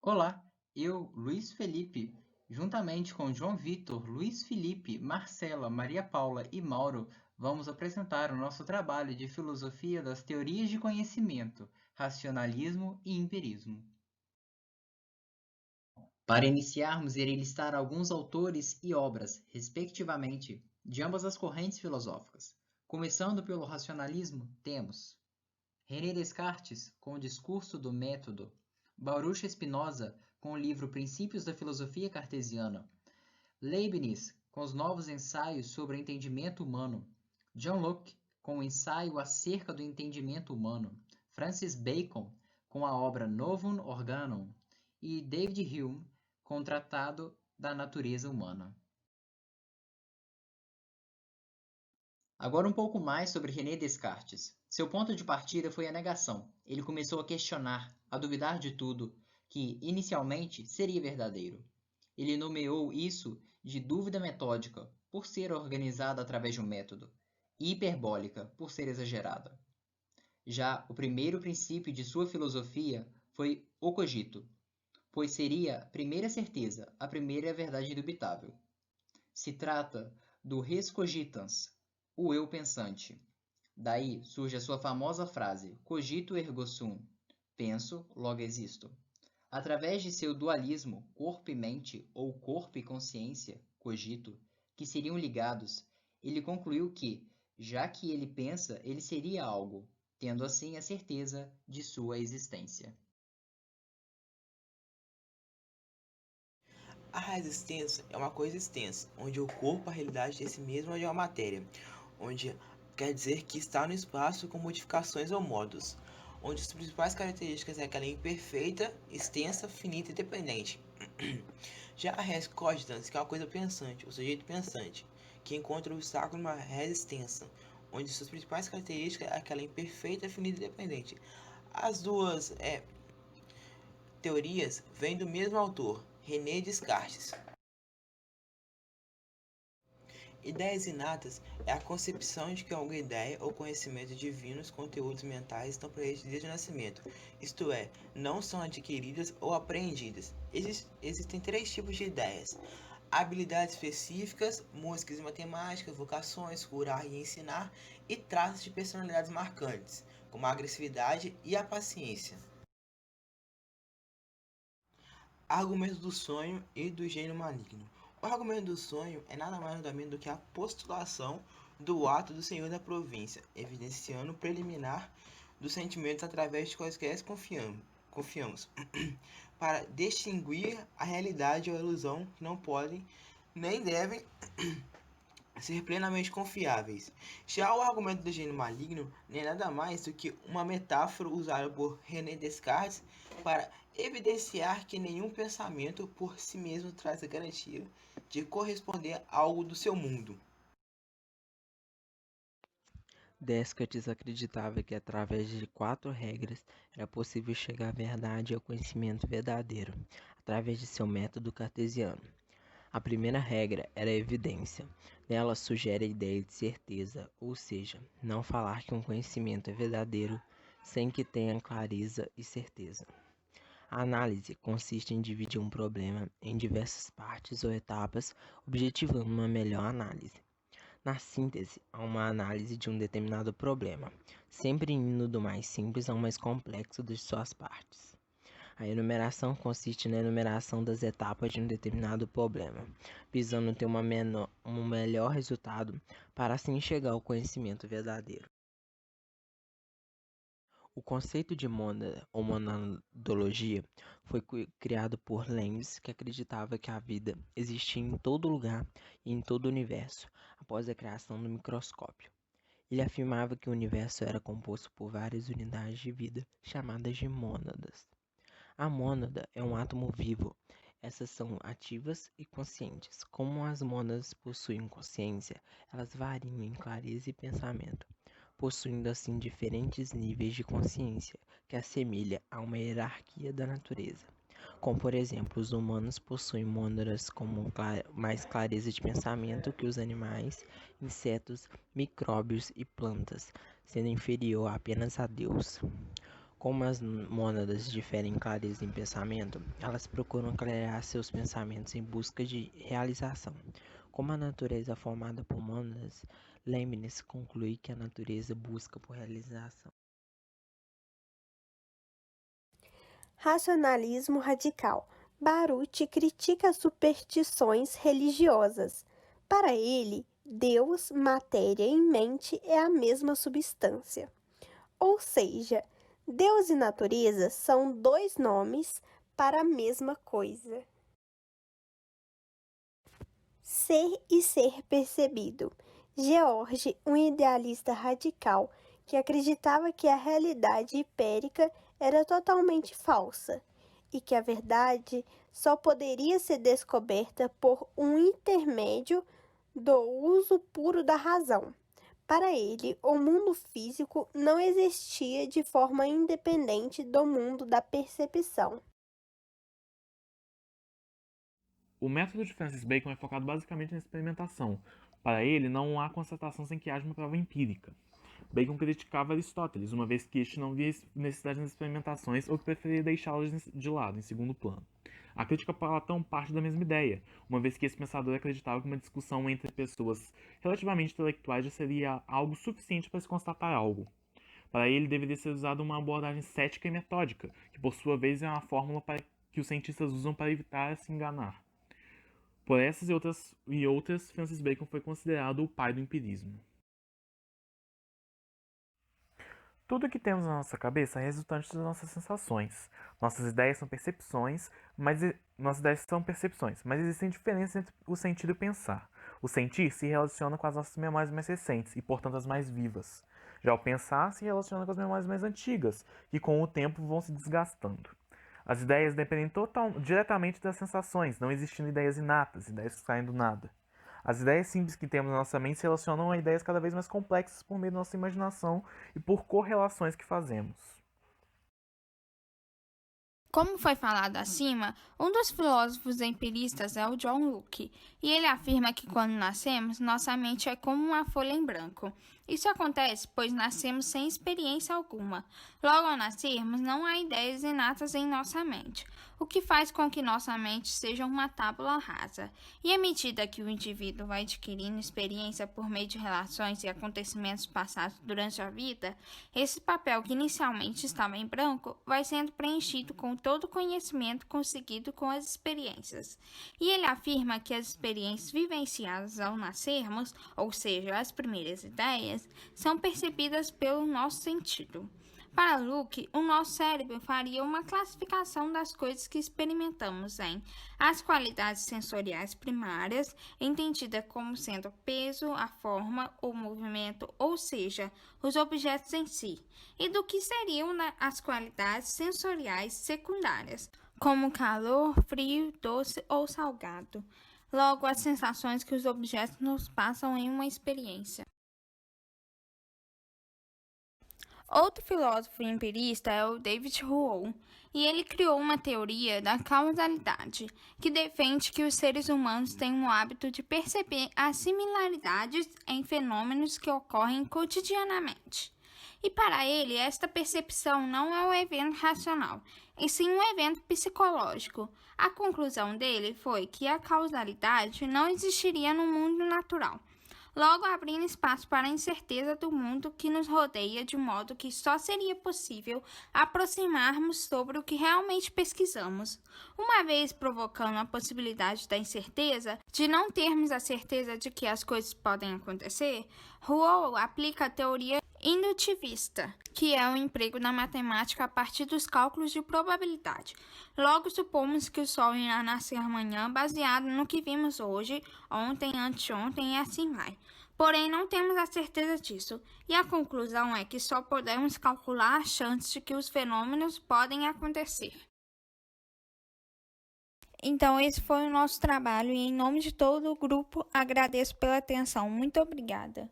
Olá, eu, Luiz Felipe, juntamente com João Vitor, Luiz Felipe, Marcela, Maria Paula e Mauro, vamos apresentar o nosso trabalho de filosofia das teorias de conhecimento, racionalismo e empirismo. Para iniciarmos, irei listar alguns autores e obras, respectivamente, de ambas as correntes filosóficas. Começando pelo racionalismo, temos René Descartes, com o Discurso do Método, Baruch Spinoza, com o livro Princípios da Filosofia Cartesiana, Leibniz, com os novos ensaios sobre o entendimento humano, John Locke, com o ensaio acerca do entendimento humano, Francis Bacon, com a obra Novum Organum, e David Hume, com o Tratado da Natureza Humana. Agora um pouco mais sobre René Descartes. Seu ponto de partida foi a negação. Ele começou a questionar, a duvidar de tudo, que, inicialmente, seria verdadeiro. Ele nomeou isso de dúvida metódica, por ser organizada através de um método, e hiperbólica, por ser exagerada. Já o primeiro princípio de sua filosofia foi o cogito, pois seria a primeira certeza, a primeira verdade indubitável. Se trata do res cogitans, o eu pensante. Daí surge a sua famosa frase cogito ergo sum, penso, logo existo. Através de seu dualismo corpo e mente ou corpo e consciência, cogito, que seriam ligados, ele concluiu que, já que ele pensa, ele seria algo, tendo assim a certeza de sua existência. A resistência é uma coisa extensa, onde o corpo é a realidade desse mesmo onde é a matéria, onde quer dizer que está no espaço com modificações ou modos, onde as principais características é que ela é imperfeita, extensa, finita e dependente. Já a res cogitans, que é uma coisa pensante, o sujeito pensante, que encontra o obstáculo numa res extensa, onde suas principais características é que ela é imperfeita, finita e dependente. As duas teorias vêm do mesmo autor, René Descartes. Ideias inatas é a concepção de que alguma ideia ou conhecimento divinos, conteúdos mentais estão presentes desde o nascimento, isto é, não são adquiridas ou apreendidas. Existem três tipos de ideias: habilidades específicas, músicas e matemática, vocações, curar e ensinar, e traços de personalidades marcantes, como a agressividade e a paciência. Argumento do sonho e do gênio maligno. O argumento do sonho é nada mais nada menos do que a postulação do ato do senhor da província, evidenciando o preliminar dos sentimentos através de quaisquer confiamos, para distinguir a realidade ou a ilusão que não podem nem devem ser plenamente confiáveis. Já o argumento do gênio maligno nem é nada mais do que uma metáfora usada por René Descartes para evidenciar que nenhum pensamento por si mesmo traz a garantia de corresponder a algo do seu mundo. Descartes acreditava que através de quatro regras era possível chegar à verdade e ao conhecimento verdadeiro, através de seu método cartesiano. A primeira regra era a evidência. Nela sugere a ideia de certeza, ou seja, não falar que um conhecimento é verdadeiro sem que tenha clareza e certeza. A análise consiste em dividir um problema em diversas partes ou etapas, objetivando uma melhor análise. Na síntese, há uma análise de um determinado problema, sempre indo do mais simples ao mais complexo de suas partes. A enumeração consiste na enumeração das etapas de um determinado problema, visando ter um melhor resultado para assim chegar ao conhecimento verdadeiro. O conceito de mônada ou monadologia foi criado por Leibniz, que acreditava que a vida existia em todo lugar e em todo o universo, após a criação do microscópio. Ele afirmava que o universo era composto por várias unidades de vida, chamadas de mônadas. A mônada é um átomo vivo. Essas são ativas e conscientes. Como as mônadas possuem consciência, elas variam em clareza e pensamento, possuindo assim diferentes níveis de consciência, que assemelha a uma hierarquia da natureza. Como, por exemplo, os humanos possuem mônadas com mais clareza de pensamento que os animais, insetos, micróbios e plantas, sendo inferior apenas a Deus. Como as mônadas diferem em clareza em pensamento, elas procuram clarear seus pensamentos em busca de realização. Como a natureza é formada por mônadas, Leibniz conclui que a natureza busca por realização. Racionalismo radical. Baruch critica as superstições religiosas. Para ele, Deus, matéria e mente é a mesma substância. Ou seja, Deus e natureza são dois nomes para a mesma coisa. Ser e ser percebido. George, um idealista radical que acreditava que a realidade hipérica era totalmente falsa e que a verdade só poderia ser descoberta por um intermédio do uso puro da razão. Para ele, o mundo físico não existia de forma independente do mundo da percepção. O método de Francis Bacon é focado basicamente na experimentação. Para ele, não há constatação sem que haja uma prova empírica. Bacon criticava Aristóteles, uma vez que este não via necessidade nas experimentações ou que preferia deixá-las de lado, em segundo plano. A crítica a Platão parte da mesma ideia, uma vez que esse pensador acreditava que uma discussão entre pessoas relativamente intelectuais já seria algo suficiente para se constatar algo. Para ele, deveria ser usada uma abordagem cética e metódica, que por sua vez é uma fórmula que os cientistas usam para evitar se enganar. Por essas e outras, Francis Bacon foi considerado o pai do empirismo. Tudo o que temos na nossa cabeça é resultante das nossas sensações. Nossas ideias são percepções, mas existem diferenças entre o sentir e o pensar. O sentir se relaciona com as nossas memórias mais recentes e, portanto, as mais vivas. Já o pensar se relaciona com as memórias mais antigas, que com o tempo vão se desgastando. As ideias dependem diretamente das sensações, não existindo ideias inatas, ideias que saem do nada. As ideias simples que temos na nossa mente se relacionam a ideias cada vez mais complexas por meio da nossa imaginação e por correlações que fazemos. Como foi falado acima, um dos filósofos empiristas é o John Locke, e ele afirma que quando nascemos, nossa mente é como uma folha em branco. Isso acontece pois nascemos sem experiência alguma. Logo ao nascermos, não há ideias inatas em nossa mente, o que faz com que nossa mente seja uma tábula rasa. E à medida que o indivíduo vai adquirindo experiência por meio de relações e acontecimentos passados durante a vida, esse papel que inicialmente estava em branco vai sendo preenchido com todo o conhecimento conseguido com as experiências. E ele afirma que as experiências vivenciadas ao nascermos, ou seja, as primeiras ideias, são percebidas pelo nosso sentido. Para Locke, o nosso cérebro faria uma classificação das coisas que experimentamos em as qualidades sensoriais primárias, entendida como sendo o peso, a forma, o movimento, ou seja, os objetos em si, e do que seriam as qualidades sensoriais secundárias, como calor, frio, doce ou salgado. Logo, as sensações que os objetos nos passam em uma experiência. Outro filósofo empirista é o David Hume, e ele criou uma teoria da causalidade, que defende que os seres humanos têm o hábito de perceber as similaridades em fenômenos que ocorrem cotidianamente. E para ele, esta percepção não é um evento racional, e sim um evento psicológico. A conclusão dele foi que a causalidade não existiria no mundo natural, logo abrindo espaço para a incerteza do mundo que nos rodeia, de modo que só seria possível aproximarmos sobre o que realmente pesquisamos. Uma vez provocando a possibilidade da incerteza, de não termos a certeza de que as coisas podem acontecer, Hume aplica a teoria indutivista, que é o emprego da matemática a partir dos cálculos de probabilidade. Logo, supomos que o Sol irá nascer amanhã baseado no que vimos hoje, ontem, anteontem e assim vai. Porém, não temos a certeza disso, e a conclusão é que só podemos calcular as chances de que os fenômenos podem acontecer. Então, esse foi o nosso trabalho, e em nome de todo o grupo, agradeço pela atenção. Muito obrigada.